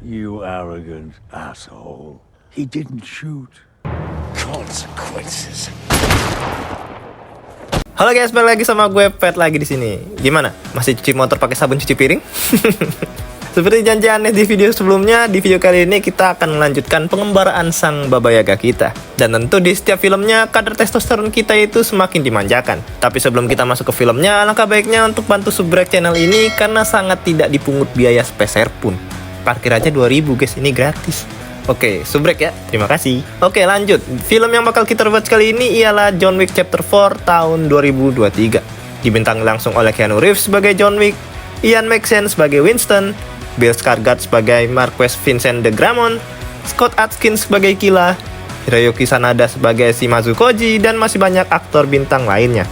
You arrogant asshole. He didn't shoot. Consequences. Halo guys, balik lagi sama gue Pet lagi di sini. Gimana? Masih cuci motor pakai sabun cuci piring? Seperti janji aneh di video sebelumnya, di video kali ini kita akan melanjutkan pengembaraan sang Baba Yaga kita. Dan tentu di setiap filmnya, kadar testosteron kita itu semakin dimanjakan. Tapi sebelum kita masuk ke filmnya, alangkah baiknya untuk bantu subrek channel ini karena sangat tidak dipungut biaya sepeser pun. Parkir aja 2000 guys, ini gratis. Oke, subrek ya, terima kasih. Oke, lanjut. Film yang bakal kita rewatch kali ini ialah John Wick Chapter 4 tahun 2023. Dibintangi langsung oleh Keanu Reeves sebagai John Wick, Ian McShane sebagai Winston, Bill Skarsgård sebagai Marquez Vincent de Gramont, Scott Adkins sebagai Killa, Hiroyuki Sanada sebagai Shimazu Koji, dan masih banyak aktor bintang lainnya.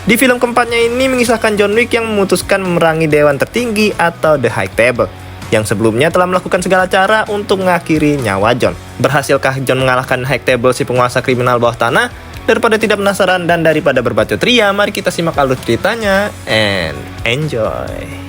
Di film keempatnya ini mengisahkan John Wick yang memutuskan memerangi Dewan Tertinggi atau The High Table, yang sebelumnya telah melakukan segala cara untuk mengakhiri nyawa John. Berhasilkah John mengalahkan High Table, si penguasa kriminal bawah tanah? Daripada tidak penasaran dan daripada berbacot ria, mari kita simak alur ceritanya and enjoy.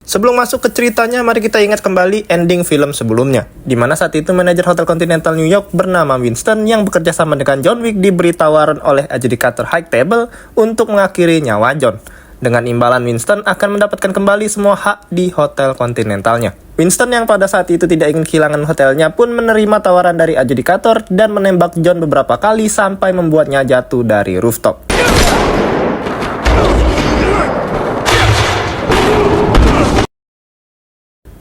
Sebelum masuk ke ceritanya, mari kita ingat kembali ending film sebelumnya, di mana saat itu manajer Hotel Continental New York bernama Winston yang bekerja sama dengan John Wick diberi tawaran oleh adjudikator High Table untuk mengakhiri nyawa John. Dengan imbalan, Winston akan mendapatkan kembali semua hak di Hotel Continentalnya. Winston yang pada saat itu tidak ingin kehilangan hotelnya pun menerima tawaran dari adjudikator dan menembak John beberapa kali sampai membuatnya jatuh dari rooftop.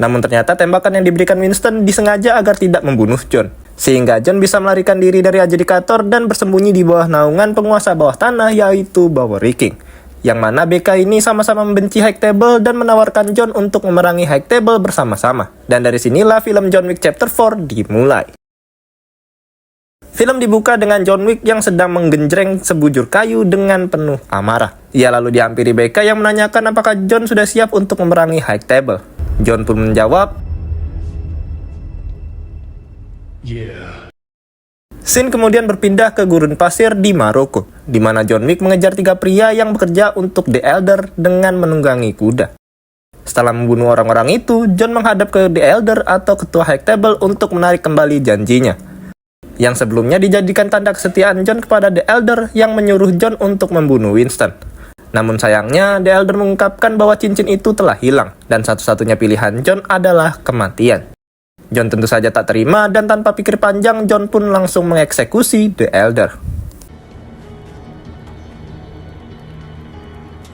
Namun ternyata tembakan yang diberikan Winston disengaja agar tidak membunuh John, sehingga John bisa melarikan diri dari adjudikator dan bersembunyi di bawah naungan penguasa bawah tanah yaitu Bowery King, yang mana BK ini sama-sama membenci High Table dan menawarkan John untuk memerangi High Table bersama-sama. Dan dari sinilah film John Wick Chapter 4 dimulai. Film dibuka dengan John Wick yang sedang menggenjreng sebujur kayu dengan penuh amarah. Ia lalu dihampiri BK yang menanyakan apakah John sudah siap untuk memerangi High Table. John pun menjawab, Yeah. Scene kemudian berpindah ke gurun pasir di Maroko, di mana John Wick mengejar 3 pria yang bekerja untuk The Elder dengan menunggangi kuda. Setelah membunuh orang-orang itu, John menghadap ke The Elder atau ketua High Table untuk menarik kembali janjinya, yang sebelumnya dijadikan tanda kesetiaan John kepada The Elder yang menyuruh John untuk membunuh Winston. Namun sayangnya, The Elder mengungkapkan bahwa cincin itu telah hilang, dan satu-satunya pilihan John adalah kematian. John tentu saja tak terima, dan tanpa pikir panjang, John pun langsung mengeksekusi The Elder.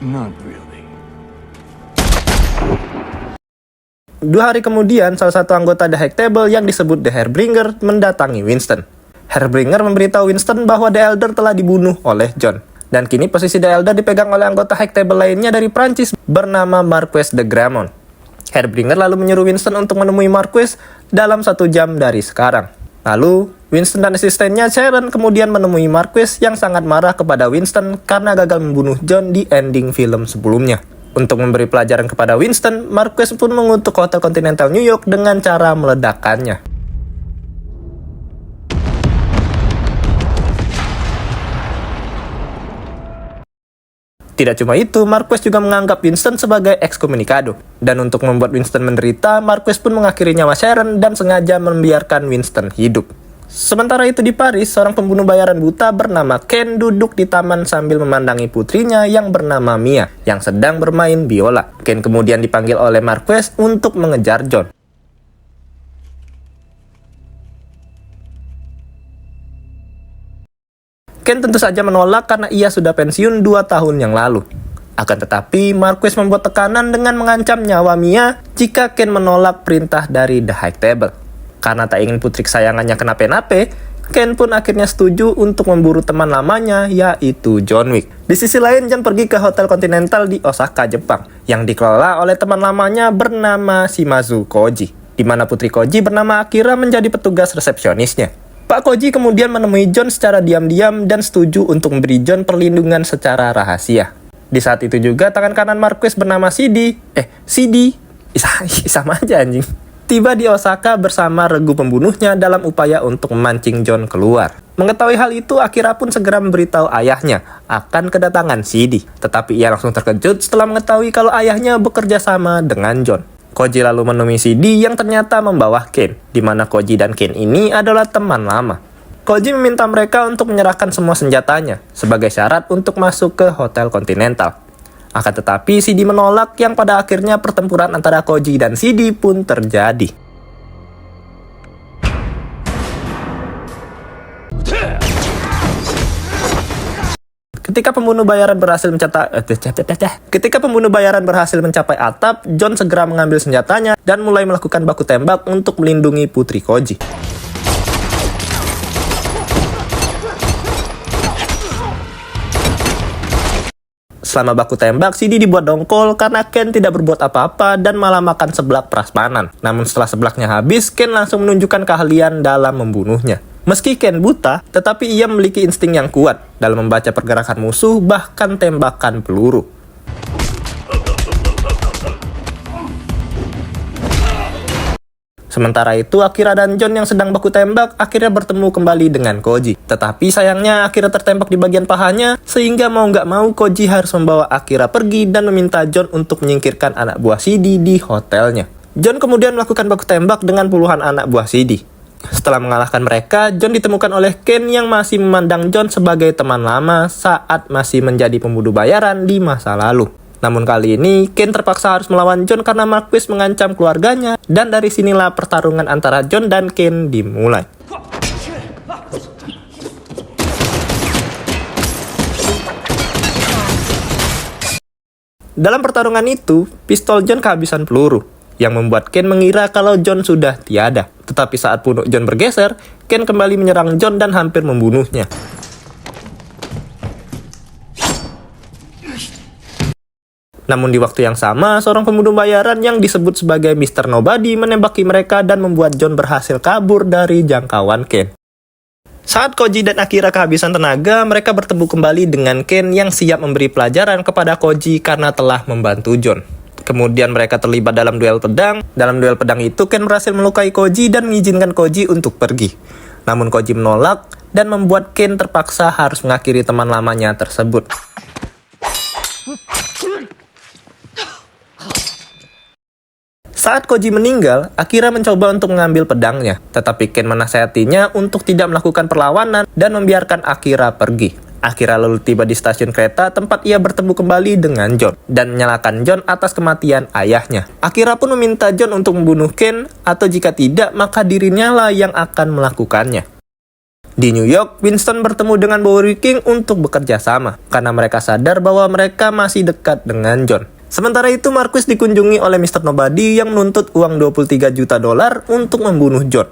Not really. 2 hari kemudian, salah satu anggota The High Table yang disebut The Hairbringer mendatangi Winston. Hairbringer memberitahu Winston bahwa The Elder telah dibunuh oleh John. Dan kini posisi The Elder dipegang oleh anggota High Table lainnya dari Prancis bernama Marquez de Gramont. Hairbringer lalu menyuruh Winston untuk menemui Marquez dalam 1 jam dari sekarang. Lalu, Winston dan asistennya Sharon kemudian menemui Marquez yang sangat marah kepada Winston karena gagal membunuh John di ending film sebelumnya. Untuk memberi pelajaran kepada Winston, Marquez pun mengutuk Hotel Continental New York dengan cara meledakkannya. Tidak cuma itu, Marquez juga menganggap Winston sebagai ekskomunikado. Dan untuk membuat Winston menderita, Marquez pun mengakhiri nyawa Sharon dan sengaja membiarkan Winston hidup. Sementara itu di Paris, seorang pembunuh bayaran buta bernama Ken duduk di taman sambil memandangi putrinya yang bernama Mia, yang sedang bermain biola. Ken kemudian dipanggil oleh Marquez untuk mengejar John. Ken tentu saja menolak karena ia sudah pensiun 2 tahun yang lalu. Akan tetapi, Marquez membuat tekanan dengan mengancam nyawa Mia jika Ken menolak perintah dari The High Table. Karena tak ingin putri kesayangannya kenapa-napa, Ken pun akhirnya setuju untuk memburu teman lamanya, yaitu John Wick. Di sisi lain, John pergi ke Hotel Continental di Osaka, Jepang, yang dikelola oleh teman lamanya bernama Shimazu Koji, di mana putri Koji bernama Akira menjadi petugas resepsionisnya. Pak Koji kemudian menemui John secara diam-diam dan setuju untuk memberi John perlindungan secara rahasia. Di saat itu juga tangan kanan Marquez bernama CD, sama aja anjing, tiba di Osaka bersama regu pembunuhnya dalam upaya untuk memancing John keluar. Mengetahui hal itu, Akira pun segera memberitahu ayahnya akan kedatangan CD. Tetapi ia langsung terkejut setelah mengetahui kalau ayahnya bekerja sama dengan John. Koji lalu menemui CD yang ternyata membawa Ken, di mana Koji dan Ken ini adalah teman lama. Koji meminta mereka untuk menyerahkan semua senjatanya sebagai syarat untuk masuk ke Hotel Continental. Akan tetapi CD menolak yang pada akhirnya pertempuran antara Koji dan CD pun terjadi. Ketika pembunuh bayaran berhasil mencapai atap, John segera mengambil senjatanya dan mulai melakukan baku tembak untuk melindungi putri Koji. Selama baku tembak, CD dibuat dongkol karena Ken tidak berbuat apa-apa dan malah makan seblak prasmanan. Namun setelah seblaknya habis, Ken langsung menunjukkan keahlian dalam membunuhnya. Meski Ken buta, tetapi ia memiliki insting yang kuat dalam membaca pergerakan musuh, bahkan tembakan peluru. Sementara itu, Akira dan John yang sedang baku tembak akhirnya bertemu kembali dengan Koji. Tetapi sayangnya Akira tertembak di bagian pahanya, sehingga mau nggak mau Koji harus membawa Akira pergi dan meminta John untuk menyingkirkan anak buah CD di hotelnya. John kemudian melakukan baku tembak dengan puluhan anak buah CD. Setelah mengalahkan mereka, John ditemukan oleh Ken yang masih memandang John sebagai teman lama saat masih menjadi pembunuh bayaran di masa lalu. Namun kali ini, Ken terpaksa harus melawan John karena Marquis mengancam keluarganya, dan dari sinilah pertarungan antara John dan Ken dimulai. Dalam pertarungan itu, pistol John kehabisan peluru, yang membuat Ken mengira kalau John sudah tiada. Tetapi saat punuk John bergeser, Ken kembali menyerang John dan hampir membunuhnya. Namun di waktu yang sama, seorang pembunuh bayaran yang disebut sebagai Mr. Nobody menembaki mereka dan membuat John berhasil kabur dari jangkauan Ken. Saat Koji dan Akira kehabisan tenaga, mereka bertemu kembali dengan Ken yang siap memberi pelajaran kepada Koji karena telah membantu John. Kemudian mereka terlibat dalam duel pedang. Dalam duel pedang itu, Ken berhasil melukai Koji dan mengizinkan Koji untuk pergi. Namun Koji menolak dan membuat Ken terpaksa harus mengakhiri teman lamanya tersebut. Saat Koji meninggal, Akira mencoba untuk mengambil pedangnya, tetapi Ken menasihatinya untuk tidak melakukan perlawanan dan membiarkan Akira pergi. Akira lalu tiba di stasiun kereta tempat ia bertemu kembali dengan John dan menyalahkan John atas kematian ayahnya. Akira pun meminta John untuk membunuh Ken, atau jika tidak, maka dirinya lah yang akan melakukannya. Di New York, Winston bertemu dengan Bowery King untuk bekerja sama, karena mereka sadar bahwa mereka masih dekat dengan John. Sementara itu, Marquis dikunjungi oleh Mr. Nobody yang menuntut uang $23 juta untuk membunuh John.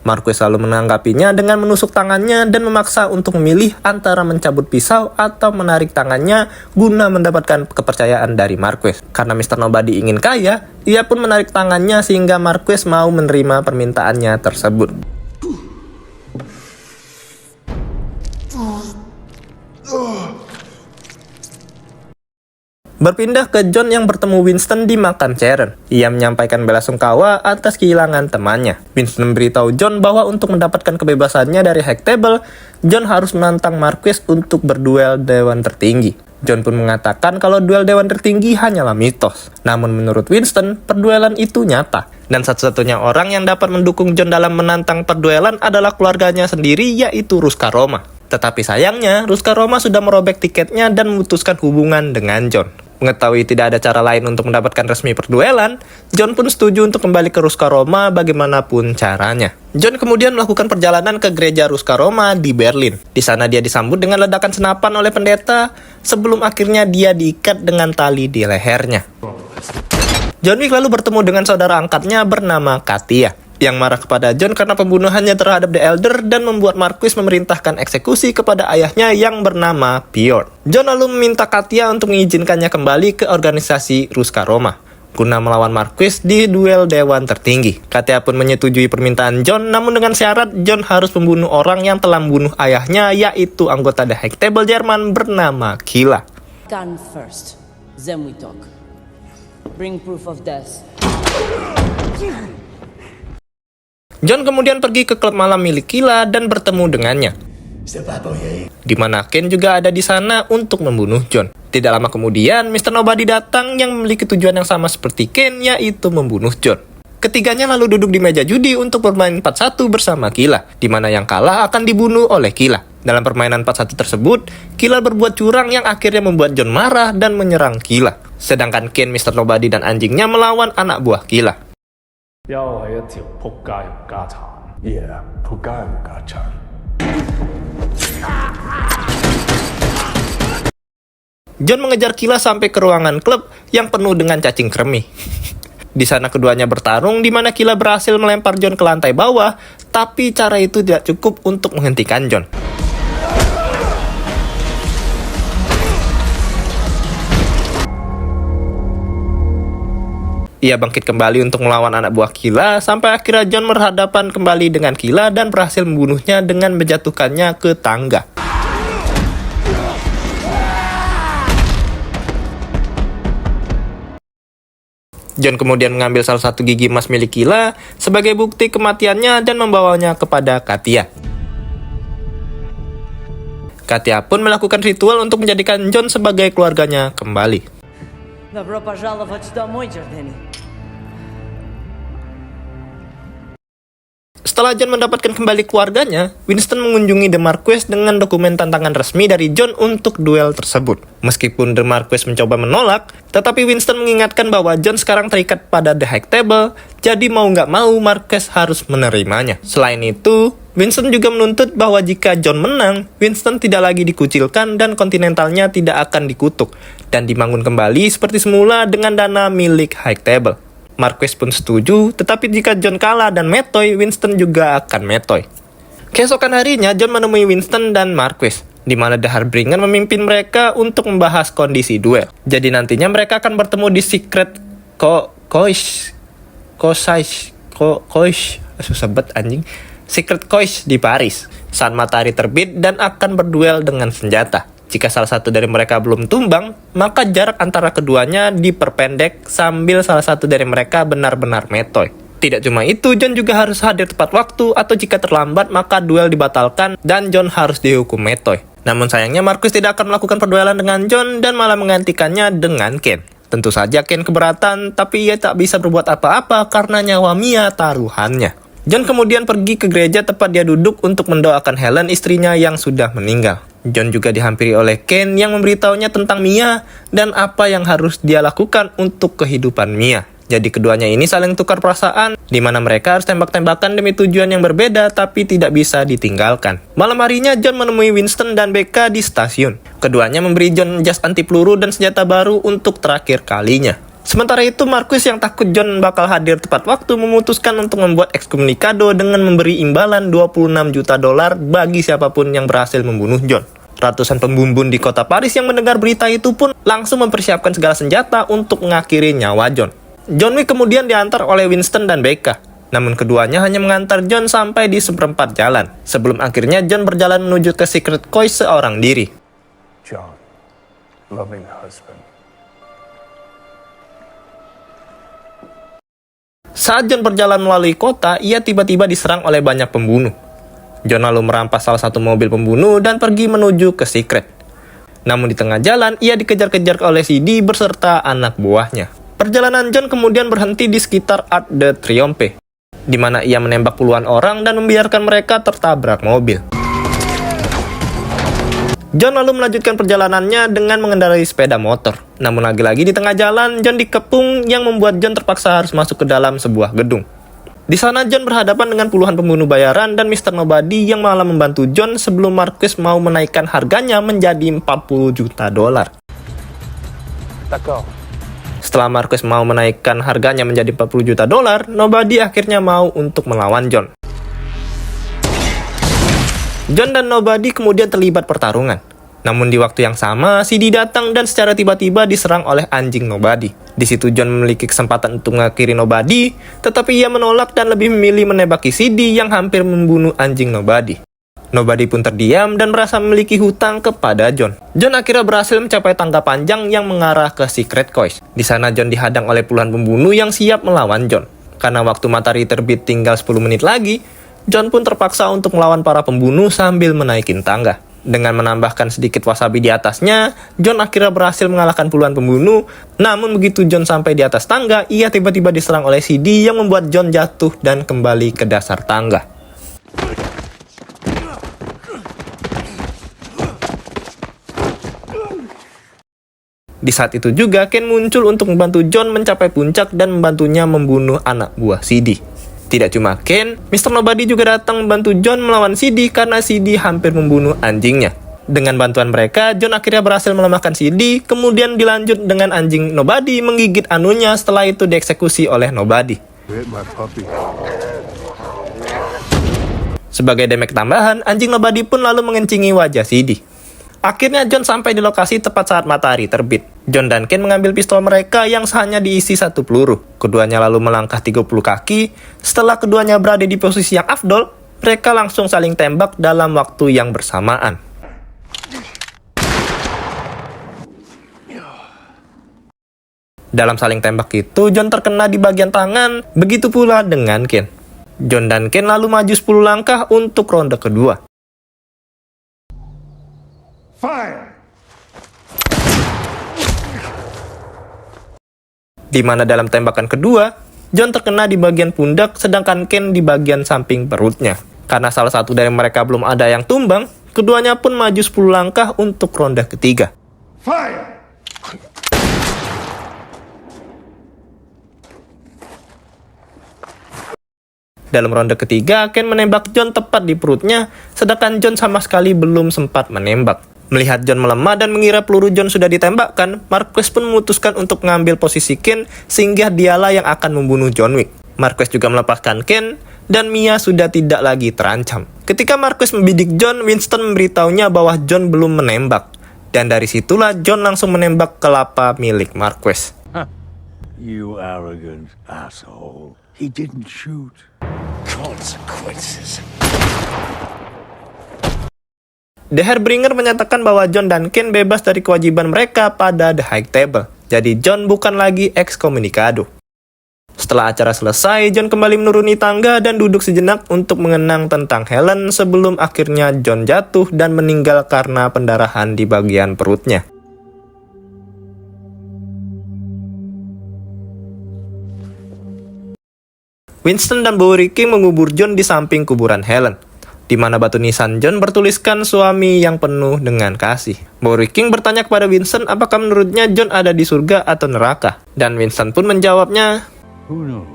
Marquis lalu menanggapinya dengan menusuk tangannya dan memaksa untuk memilih antara mencabut pisau atau menarik tangannya guna mendapatkan kepercayaan dari Marquis. Karena Mr. Nobody ingin kaya, ia pun menarik tangannya sehingga Marquis mau menerima permintaannya tersebut. Berpindah ke John yang bertemu Winston di makam Sharon. Ia menyampaikan belasungkawa atas kehilangan temannya. Winston memberitahu John bahwa untuk mendapatkan kebebasannya dari High Table, John harus menantang Marquis untuk berduel dewan tertinggi. John pun mengatakan kalau duel dewan tertinggi hanyalah mitos. Namun menurut Winston, perduelan itu nyata. Dan satu-satunya orang yang dapat mendukung John dalam menantang perduelan adalah keluarganya sendiri, yaitu Ruska Roma. Tetapi sayangnya, Ruska Roma sudah merobek tiketnya dan memutuskan hubungan dengan John. Mengetahui tidak ada cara lain untuk mendapatkan resmi perduelan, John pun setuju untuk kembali ke Ruska Roma bagaimanapun caranya. John kemudian melakukan perjalanan ke gereja Ruska Roma di Berlin. Di sana dia disambut dengan ledakan senapan oleh pendeta, sebelum akhirnya dia diikat dengan tali di lehernya. John Wick lalu bertemu dengan saudara angkatnya bernama Katia, yang marah kepada John karena pembunuhannya terhadap The Elder dan membuat Marquis memerintahkan eksekusi kepada ayahnya yang bernama Piotr. John lalu meminta Katia untuk mengizinkannya kembali ke organisasi Ruska Roma guna melawan Marquis di duel dewan tertinggi. Katia pun menyetujui permintaan John, namun dengan syarat John harus membunuh orang yang telah membunuh ayahnya, yaitu anggota The High Table Jerman bernama Kila. Gun first, then we talk. Bring proof of death. John kemudian pergi ke klub malam milik Killa dan bertemu dengannya, di mana Ken juga ada di sana untuk membunuh John. Tidak lama kemudian, Mr. Nobody datang yang memiliki tujuan yang sama seperti Ken, yaitu membunuh John. Ketiganya lalu duduk di meja judi untuk bermain 4-1 bersama Killa, di mana yang kalah akan dibunuh oleh Killa. Dalam permainan 4-1 tersebut, Killa berbuat curang yang akhirnya membuat John marah dan menyerang Killa. Sedangkan Ken, Mr. Nobody, dan anjingnya melawan anak buah Killa. 因為我係一條仆街唔家產。 Yeah, Pugai Gachan. John mengejar Killa sampai ke ruangan klub yang penuh dengan cacing kremi. Di sana keduanya bertarung, di mana Killa berhasil melempar John ke lantai bawah, tapi cara itu tidak cukup untuk menghentikan John. Ia bangkit kembali untuk melawan anak buah Killa, sampai akhirnya John berhadapan kembali dengan Killa dan berhasil membunuhnya dengan menjatuhkannya ke tangga. John kemudian mengambil salah satu gigi emas milik Killa sebagai bukti kematiannya dan membawanya kepada Katia. Katia pun melakukan ritual untuk menjadikan John sebagai keluarganya kembali. Добро пожаловать домой, Джордани. Setelah John mendapatkan kembali keluarganya, Winston mengunjungi The Marquess dengan dokumen tantangan resmi dari John untuk duel tersebut. Meskipun The Marquess mencoba menolak, tetapi Winston mengingatkan bahwa John sekarang terikat pada The High Table, jadi mau nggak mau Marquess harus menerimanya. Selain itu, Winston juga menuntut bahwa jika John menang, Winston tidak lagi dikucilkan dan kontinentalnya tidak akan dikutuk, dan dibangun kembali seperti semula dengan dana milik High Table. Marquess pun setuju, tetapi jika John kalah dan metoy, Winston juga akan metoy. Keesokan harinya, John menemui Winston dan Marquess, di mana The Harbinger memimpin mereka untuk membahas kondisi duel. Jadi nantinya mereka akan bertemu di Secret Secret Cois di Paris saat matahari terbit dan akan berduel dengan senjata. Jika salah satu dari mereka belum tumbang, maka jarak antara keduanya diperpendek sambil salah satu dari mereka benar-benar metoy. Tidak cuma itu, John juga harus hadir tepat waktu, atau jika terlambat maka duel dibatalkan dan John harus dihukum metoy. Namun sayangnya Marquess tidak akan melakukan perduelan dengan John dan malah menggantikannya dengan Ken. Tentu saja Ken keberatan, tapi ia tak bisa berbuat apa-apa karena nyawa Mia taruhannya. John kemudian pergi ke gereja tempat dia duduk untuk mendoakan Helen, istrinya yang sudah meninggal. John juga dihampiri oleh Ken yang memberitahunya tentang Mia dan apa yang harus dia lakukan untuk kehidupan Mia. Jadi keduanya ini saling tukar perasaan, di mana mereka harus tembak-tembakan demi tujuan yang berbeda tapi tidak bisa ditinggalkan. Malam harinya John menemui Winston dan Becca di stasiun. Keduanya memberi John jas anti peluru dan senjata baru untuk terakhir kalinya. Sementara itu, Marquess yang takut John bakal hadir tepat waktu memutuskan untuk membuat ekskomunikado dengan memberi imbalan $26 juta bagi siapapun yang berhasil membunuh John. Ratusan pembumbun di kota Paris yang mendengar berita itu pun langsung mempersiapkan segala senjata untuk mengakhiri nyawa John. John Wick kemudian diantar oleh Winston dan Becca. Namun keduanya hanya mengantar John sampai di seperempat jalan, sebelum akhirnya John berjalan menuju ke Secret Cois seorang diri. John, loving husband. Saat John berjalan melalui kota, ia tiba-tiba diserang oleh banyak pembunuh. John lalu merampas salah satu mobil pembunuh dan pergi menuju ke Secret. Namun di tengah jalan, ia dikejar-kejar oleh CD beserta anak buahnya. Perjalanan John kemudian berhenti di sekitar Arc de Triomphe, di mana ia menembak puluhan orang dan membiarkan mereka tertabrak mobil. John lalu melanjutkan perjalanannya dengan mengendarai sepeda motor. Namun lagi-lagi di tengah jalan, John dikepung yang membuat John terpaksa harus masuk ke dalam sebuah gedung. Di sana John berhadapan dengan puluhan pembunuh bayaran dan Mr. Nobody yang malah membantu John sebelum Marquess mau menaikkan harganya menjadi $40 juta. Setelah Marquess mau menaikkan harganya menjadi $40 juta, Nobody akhirnya mau untuk melawan John. John dan Nobody kemudian terlibat pertarungan. Namun di waktu yang sama, CD datang dan secara tiba-tiba diserang oleh anjing Nobody. Di situ John memiliki kesempatan untuk mengakhiri Nobody, tetapi ia menolak dan lebih memilih menembaki CD yang hampir membunuh anjing Nobody. Nobody pun terdiam dan merasa memiliki hutang kepada John. John akhirnya berhasil mencapai tangga panjang yang mengarah ke Secret Cois. Di sana John dihadang oleh puluhan pembunuh yang siap melawan John. Karena waktu matahari terbit tinggal 10 menit lagi, John pun terpaksa untuk melawan para pembunuh sambil menaikin tangga. Dengan menambahkan sedikit wasabi di atasnya, John akhirnya berhasil mengalahkan puluhan pembunuh. Namun begitu John sampai di atas tangga, ia tiba-tiba diserang oleh CD yang membuat John jatuh dan kembali ke dasar tangga. Di saat itu juga, Ken muncul untuk membantu John mencapai puncak dan membantunya membunuh anak buah CD. Tidak cuma Ken, Mr. Nobody juga datang membantu John melawan CD karena CD hampir membunuh anjingnya. Dengan bantuan mereka, John akhirnya berhasil melemahkan CD, kemudian dilanjut dengan anjing Nobody menggigit anunya, setelah itu dieksekusi oleh Nobody. Sebagai damage tambahan, anjing Nobody pun lalu mengencingi wajah CD. Akhirnya John sampai di lokasi tepat saat matahari terbit. John dan Ken mengambil pistol mereka yang hanya diisi 1 peluru. Keduanya lalu melangkah 30 kaki. Setelah keduanya berada di posisi yang afdol, mereka langsung saling tembak dalam waktu yang bersamaan. Dalam saling tembak itu, John terkena di bagian tangan, begitu pula dengan Ken. John dan Ken lalu maju 10 langkah untuk ronde kedua. Fire! Di mana dalam tembakan kedua, John terkena di bagian pundak, sedangkan Ken di bagian samping perutnya. Karena salah satu dari mereka belum ada yang tumbang, keduanya pun maju 10 langkah untuk ronde ketiga. Fire! Dalam ronde ketiga, Ken menembak John tepat di perutnya, sedangkan John sama sekali belum sempat menembak. Melihat John melemah dan mengira peluru John sudah ditembakkan, Marquez pun memutuskan untuk mengambil posisi Ken, sehingga dialah yang akan membunuh John Wick. Marquez juga melepaskan Ken, dan Mia sudah tidak lagi terancam. Ketika Marquez membidik John, Winston memberitahunya bahwa John belum menembak. Dan dari situlah John langsung menembak kelapa milik Marquez. You arrogant asshole. He didn't shoot. Consequences. The Hairbringer menyatakan bahwa John dan Ken bebas dari kewajiban mereka pada The High Table. Jadi John bukan lagi excommunicado. Setelah acara selesai, John kembali menuruni tangga dan duduk sejenak untuk mengenang tentang Helen sebelum akhirnya John jatuh dan meninggal karena pendarahan di bagian perutnya. Winston dan Bowery King mengubur John di samping kuburan Helen, di mana batu nisan John bertuliskan suami yang penuh dengan kasih. Bowery King bertanya kepada Winston apakah menurutnya John ada di surga atau neraka. Dan Winston pun menjawabnya, Who knows?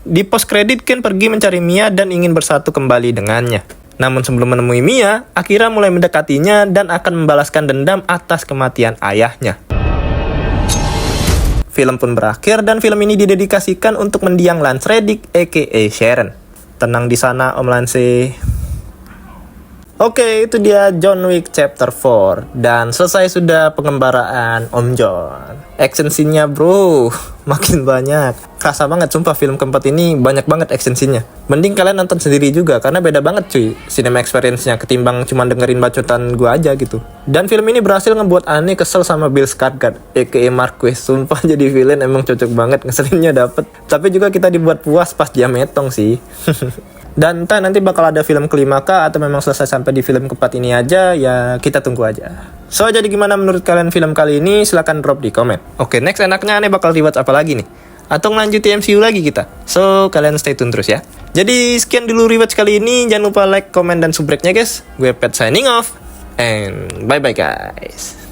Di post kredit, Ken pergi mencari Mia dan ingin bersatu kembali dengannya. Namun sebelum menemui Mia, Akira mulai mendekatinya dan akan membalaskan dendam atas kematian ayahnya. Film pun berakhir dan film ini didedikasikan untuk mendiang Lance Reddick aka Sharon. Tenang di sana Om Lance. Oke, itu dia John Wick Chapter 4. Dan selesai sudah pengembaraan Om John. Action scene-nya bro, makin banyak. Kerasa banget sumpah film keempat ini banyak banget action scene-nya. Mending kalian nonton sendiri juga, karena beda banget cuy cinema experience-nya ketimbang cuma dengerin bacotan gua aja gitu. Dan film ini berhasil ngebuat Anne kesel sama Bill Skarsgård aka Marquez. Sumpah jadi villain emang cocok banget, ngeselinnya dapet. Tapi juga kita dibuat puas pas dia metong sih. Dan entah nanti bakal ada film kelima kah atau memang selesai sampai di film keempat ini aja, ya kita tunggu aja. So, jadi gimana menurut kalian film kali ini? Silahkan drop di komen. Oke, next enaknya Aneh bakal rewatch apa lagi nih? Atau ngelanjutin MCU lagi kita? So, kalian stay tune terus ya. Jadi, sekian dulu rewatch kali ini. Jangan lupa like, comment, dan subscribe-nya guys. Gue Pet signing off. And bye-bye guys.